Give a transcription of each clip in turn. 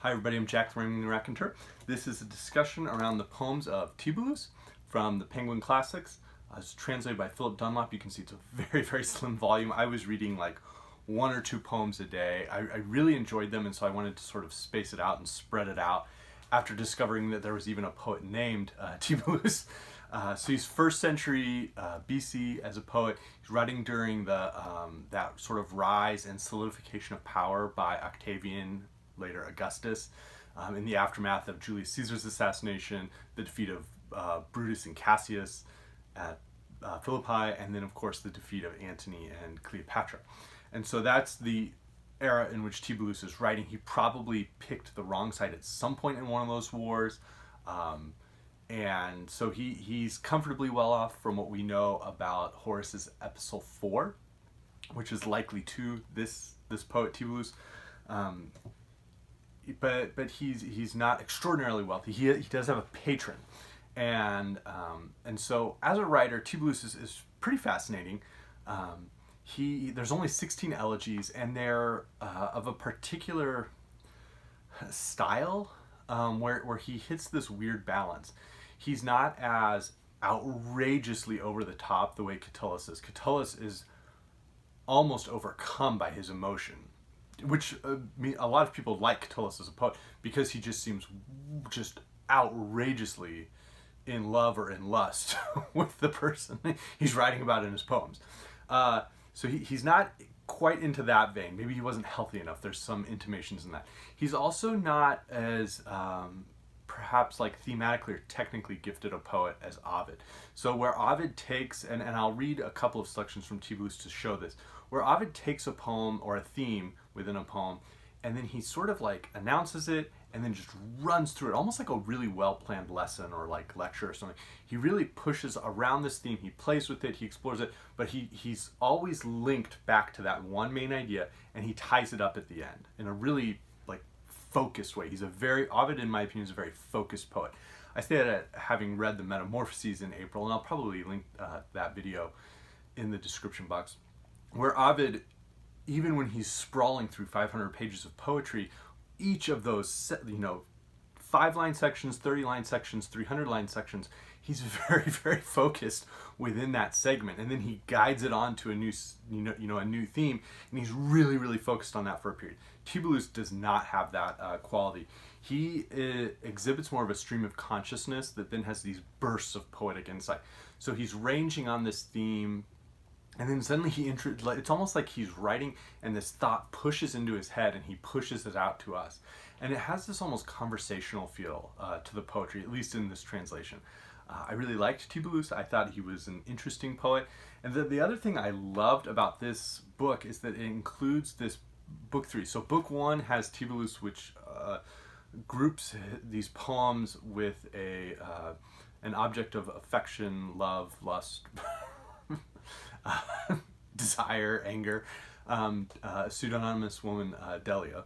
Hi everybody, I'm Jack the Ringing Raconteur. This is a discussion around the poems of Tibullus from the Penguin Classics. It's translated by Philip Dunlop. You can see it's a very, very slim volume. I was reading like one or two poems a day. I really enjoyed them, and so I wanted to sort of space it out and spread it out after discovering that there was even a poet named Tibullus. So he's 1st century BC as a poet. He's writing during the that sort of rise and solidification of power by Octavian, later Augustus, in the aftermath of Julius Caesar's assassination, the defeat of Brutus and Cassius at Philippi, and then of course the defeat of Antony and Cleopatra. And so that's the era in which Tibullus is writing. He probably picked the wrong side at some point in one of those wars. And so he's comfortably well off from what we know about Horace's Epistle 4, which is likely to this poet Tibullus. But he's not extraordinarily wealthy. He does have a patron, and so as a writer, Tibullus is pretty fascinating. There's only 16 elegies, and they're of a particular style where he hits this weird balance. He's not as outrageously over the top the way Catullus is. Catullus is almost overcome by his emotion, which a lot of people like Catullus as a poet because he just seems just outrageously in love or in lust with the person he's writing about in his poems. So he's not quite into that vein. Maybe he wasn't healthy enough. There's some intimations in that. He's also not as perhaps like thematically or technically gifted a poet as Ovid. So where Ovid takes, and I'll read a couple of selections from Tibullus to show this, where Ovid takes a poem or a theme within a poem, and then he sort of like announces it and then just runs through it, almost like a really well-planned lesson or like lecture or something. He really pushes around this theme, he plays with it, he explores it, but he's always linked back to that one main idea, and he ties it up at the end in a really like focused way. Ovid, in my opinion, is a very focused poet. I say that having read the Metamorphoses in April, and I'll probably link that video in the description box, where Ovid, even when he's sprawling through 500 pages of poetry, each of those, 5-line sections, 30-line sections, 300-line sections, he's very, very focused within that segment, and then he guides it on to a new, a new theme, and he's really, really focused on that for a period. Tibullus does not have that quality. He exhibits more of a stream of consciousness that then has these bursts of poetic insight. So he's ranging on this theme, and then suddenly it's almost like he's writing and this thought pushes into his head and he pushes it out to us. And it has this almost conversational feel to the poetry, at least in this translation. I really liked Tibullus. I thought he was an interesting poet. And the other thing I loved about this book is that it includes this book 3. So book 1 has Tibullus, which groups these poems with an object of affection, love, lust, desire, anger, a pseudonymous woman, Delia.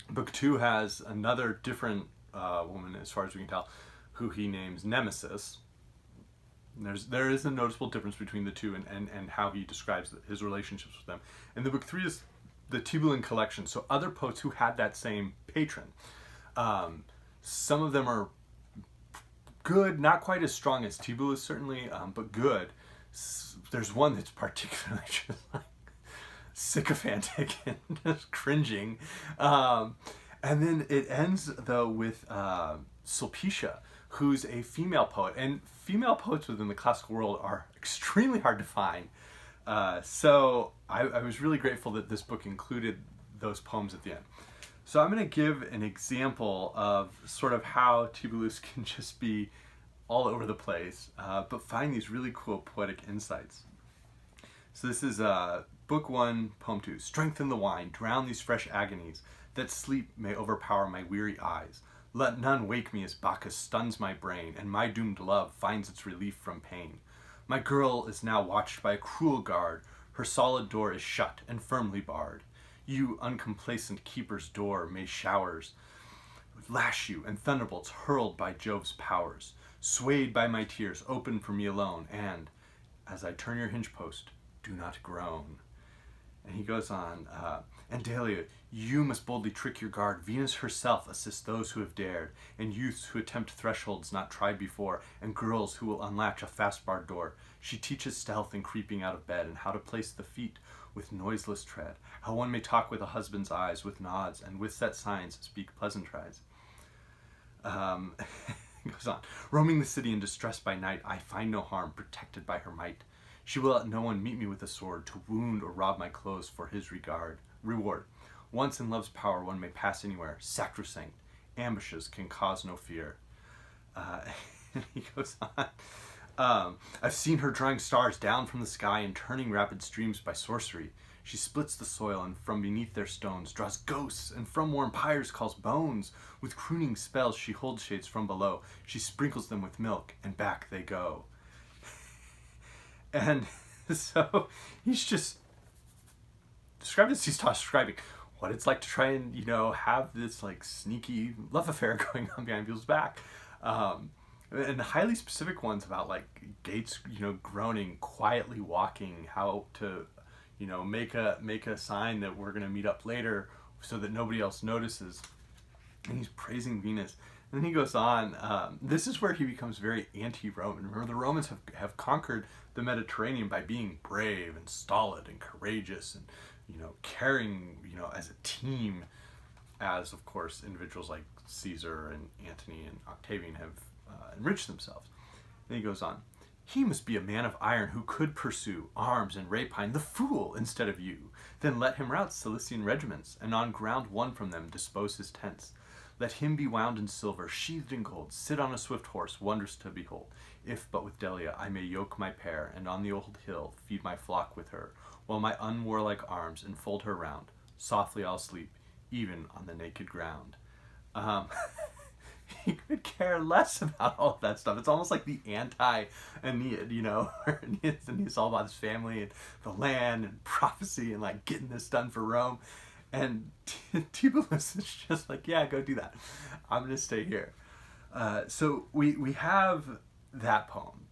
Book 2 has another different woman, as far as we can tell, who he names Nemesis. There is a noticeable difference between the two and how he describes his relationships with them. And the book 3 is the Tibullin collection, so other poets who had that same patron. Some of them are good, not quite as strong as Tibullus certainly, but good. There's one that's particularly just like sycophantic and just cringing. And then it ends though with Sulpicia, who's a female poet. And female poets within the classical world are extremely hard to find. So I was really grateful that this book included those poems at the end. So I'm going to give an example of sort of how Tibullus can just be all over the place, but find these really cool poetic insights. So this is book 1, poem 2. Strengthen the wine, drown these fresh agonies, that sleep may overpower my weary eyes. Let none wake me as Bacchus stuns my brain, and my doomed love finds its relief from pain. My girl is now watched by a cruel guard, her solid door is shut and firmly barred. You uncomplacent keeper's door may showers lash you, and thunderbolts hurled by Jove's powers. Swayed by my tears, open for me alone, and, as I turn your hinge post, do not groan. And he goes on, and Delia, you must boldly trick your guard. Venus herself assists those who have dared, and youths who attempt thresholds not tried before, and girls who will unlatch a fast-barred door. She teaches stealth in creeping out of bed, and how to place the feet with noiseless tread, how one may talk with a husband's eyes, with nods, and with set signs speak pleasantries. It goes on, roaming the city in distress by night, I find no harm, protected by her might. She will let no one meet me with a sword, to wound or rob my clothes for his reward. Once in love's power one may pass anywhere, sacrosanct, ambushes can cause no fear. And he goes on, I've seen her drawing stars down from the sky and turning rapid streams by sorcery. She splits the soil, and from beneath their stones draws ghosts, and from warm pyres calls bones. With crooning spells she holds shades from below. She sprinkles them with milk, and back they go. And so he's just describing what it's like to try and, have this like sneaky love affair going on behind people's back. And highly specific ones about like Gates, groaning, quietly walking, how to, make a sign that we're going to meet up later so that nobody else notices. And he's praising Venus. And then he goes on, this is where he becomes very anti-Roman. Remember, the Romans have conquered the Mediterranean by being brave and stolid and courageous and, caring, as a team, as, of course, individuals like Caesar and Antony and Octavian have enriched themselves. Then he goes on, he must be a man of iron who could pursue arms and rapine the fool instead of you. Then let him rout Cilician regiments, and on ground won from them dispose his tents. Let him be wound in silver, sheathed in gold, sit on a swift horse, wondrous to behold. If but with Delia I may yoke my pair, and on the old hill feed my flock with her, while my unwarlike arms enfold her round, softly I'll sleep, even on the naked ground. He could care less about all of that stuff. It's almost like the anti-Aeneid, where Aeneid's all about his family and the land and prophecy and like getting this done for Rome. And Tibullus is just like, yeah, go do that. I'm going to stay here. So we have that poem.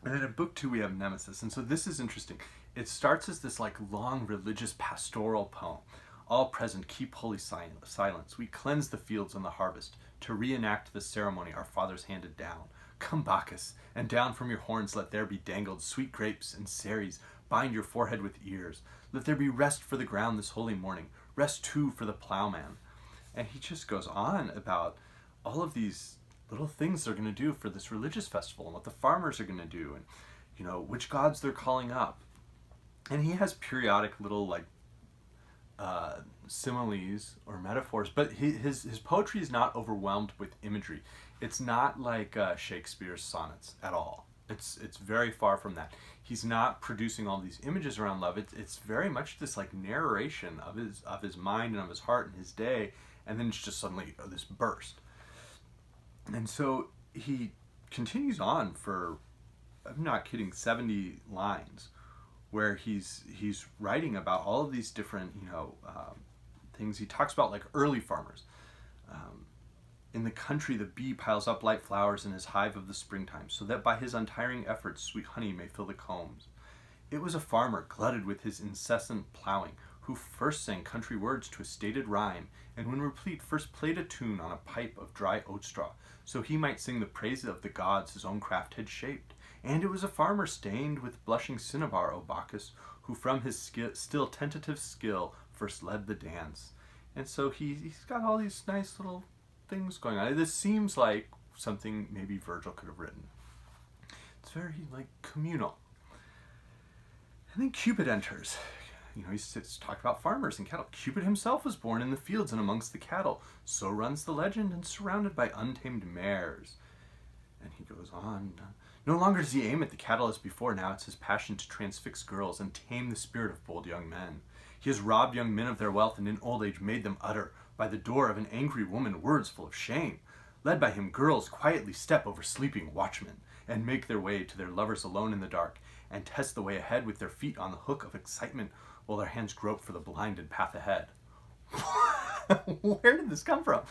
And then in book 2 we have Nemesis. And so this is interesting. It starts as this like long religious pastoral poem. All present, keep holy silence. We cleanse the fields and the harvest to reenact the ceremony our fathers handed down. Come, Bacchus, and down from your horns let there be dangled sweet grapes and ceres. Bind your forehead with ears. Let there be rest for the ground this holy morning. Rest too for the plowman. And he just goes on about all of these little things they're going to do for this religious festival and what the farmers are going to do and, which gods they're calling up. And he has periodic little like similes or metaphors, but his poetry is not overwhelmed with imagery. It's not like Shakespeare's sonnets at all. It's very far from that. He's not producing all these images around love. It's very much this like narration of his mind and of his heart and his day, and then it's just suddenly this burst. And so he continues on for, I'm not kidding, 70 lines, where he's writing about all of these different things. He talks about like early farmers. In the country the bee piles up light flowers in his hive of the springtime, so that by his untiring efforts sweet honey may fill the combs. It was a farmer glutted with his incessant plowing, who first sang country words to a stated rhyme, and when replete first played a tune on a pipe of dry oat straw, so he might sing the praises of the gods his own craft had shaped. And it was a farmer stained with blushing cinnabar, O Bacchus, who from his still tentative skill first led the dance. And so he's got all these nice little things going on. This seems like something maybe Virgil could have written. It's very like communal. And then Cupid enters. He's talking about farmers and cattle. Cupid himself was born in the fields and amongst the cattle. So runs the legend, and surrounded by untamed mares. And he goes on. No longer does he aim at the cattle as before. Now it's his passion to transfix girls and tame the spirit of bold young men. He has robbed young men of their wealth, and in old age made them utter by the door of an angry woman words full of shame. Led by him, girls quietly step over sleeping watchmen and make their way to their lovers alone in the dark, and test the way ahead with their feet on the hook of excitement while their hands grope for the blinded path ahead. Where did this come from?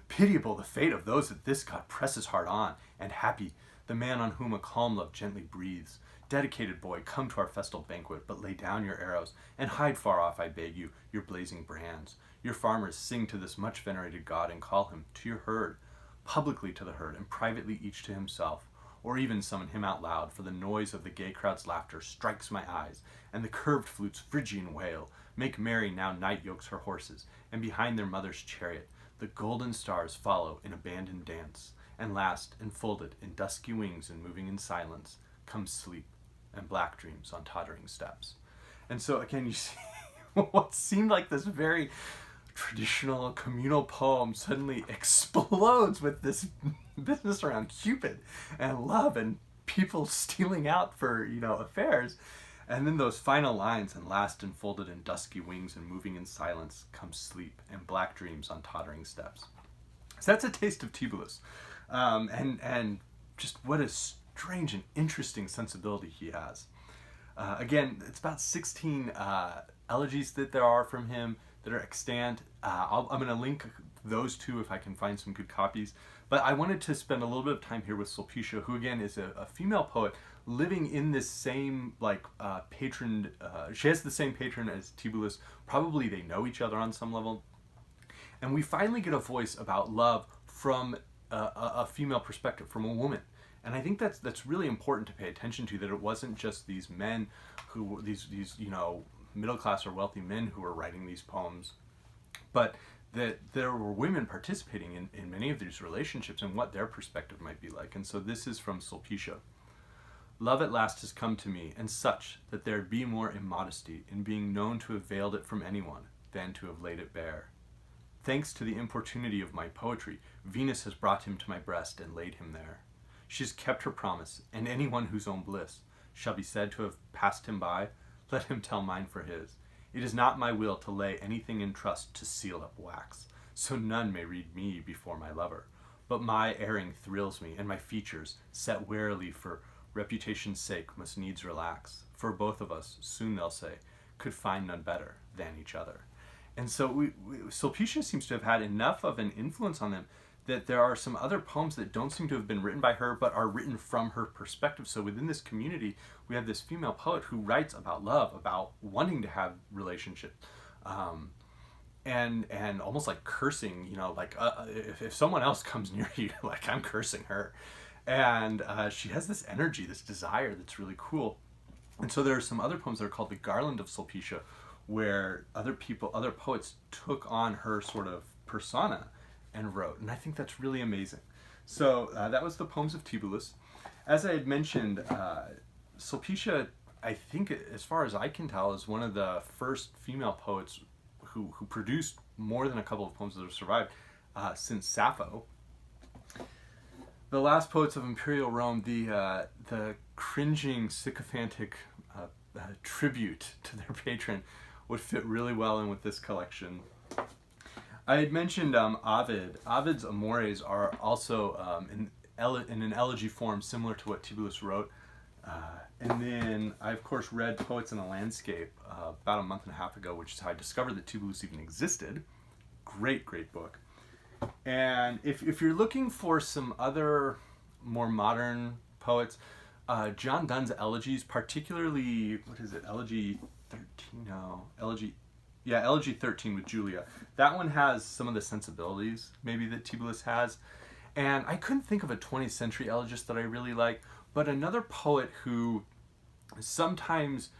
Pitiable the fate of those that this god presses hard on, and happy the man on whom a calm love gently breathes. Dedicated boy, come to our festal banquet, but lay down your arrows, and hide far off, I beg you, your blazing brands. Your farmers sing to this much venerated god, and call him to your herd, publicly to the herd, and privately each to himself, or even summon him out loud, for the noise of the gay crowd's laughter strikes my eyes, and the curved flute's Phrygian wail. Make merry now night yokes her horses, and behind their mother's chariot the golden stars follow in abandoned dance, and last, enfolded in dusky wings and moving in silence, comes sleep and black dreams on tottering steps. And so again, you see what seemed like this very traditional communal poem suddenly explodes with this business around Cupid and love and people stealing out for, affairs. And then those final lines, and last enfolded in dusky wings and moving in silence comes sleep and black dreams on tottering steps. So that's a taste of Tibullus. And just what a strange and interesting sensibility he has. Again, it's about 16 elegies that there are from him that are extant. I'm going to link those two if I can find some good copies. But I wanted to spend a little bit of time here with Sulpicia, who again is a female poet living in this same patron. She has the same patron as Tibullus. Probably they know each other on some level. And we finally get a voice about love from a female perspective, from a woman. And I think that's really important to pay attention to, that it wasn't just these men who, these middle class or wealthy men who were writing these poems, but that there were women participating in many of these relationships and what their perspective might be like. And so this is from Sulpicia. Love at last has come to me, and such that there be more immodesty in being known to have veiled it from anyone than to have laid it bare. Thanks to the importunity of my poetry, Venus has brought him to my breast and laid him there. She has kept her promise, and anyone whose own bliss shall be said to have passed him by, let him tell mine for his. It is not my will to lay anything in trust to seal up wax, so none may read me before my lover. But my erring thrills me, and my features, set warily for reputation's sake, must needs relax. For both of us, soon they'll say, could find none better than each other. And so Sulpicia seems to have had enough of an influence on them that there are some other poems that don't seem to have been written by her, but are written from her perspective. So within this community, we have this female poet who writes about love, about wanting to have relationships, and almost like cursing, if someone else comes near you, like I'm cursing her. And she has this energy, this desire that's really cool. And so there are some other poems that are called the Garland of Sulpicia, where other poets took on her sort of persona and wrote. And I think that's really amazing. So that was the Poems of Tibullus. As I had mentioned, Sulpicia, I think, as far as I can tell, is one of the first female poets who produced more than a couple of poems that have survived since Sappho. The last poets of Imperial Rome, the cringing, sycophantic tribute to their patron, would fit really well in with this collection. I had mentioned Ovid. Ovid's Amores are also in an elegy form similar to what Tibullus wrote. And then I, of course, read Poets in a Landscape about a month and a half ago, which is how I discovered that Tibullus even existed. Great, great book. And if you're looking for some other more modern poets, John Donne's Elegies, particularly, Elegy 13? No, Elegy 13 with Julia. That one has some of the sensibilities maybe that Tibullus has. And I couldn't think of a 20th century elegist that I really like, but another poet who sometimes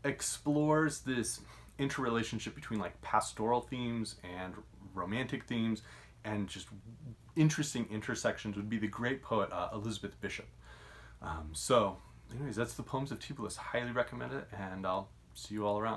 explores this interrelationship between like pastoral themes and romantic themes and just interesting intersections would be the great poet Elizabeth Bishop. So anyways, that's the Poems of Tibullus. Highly recommend it, and I'll see you all around.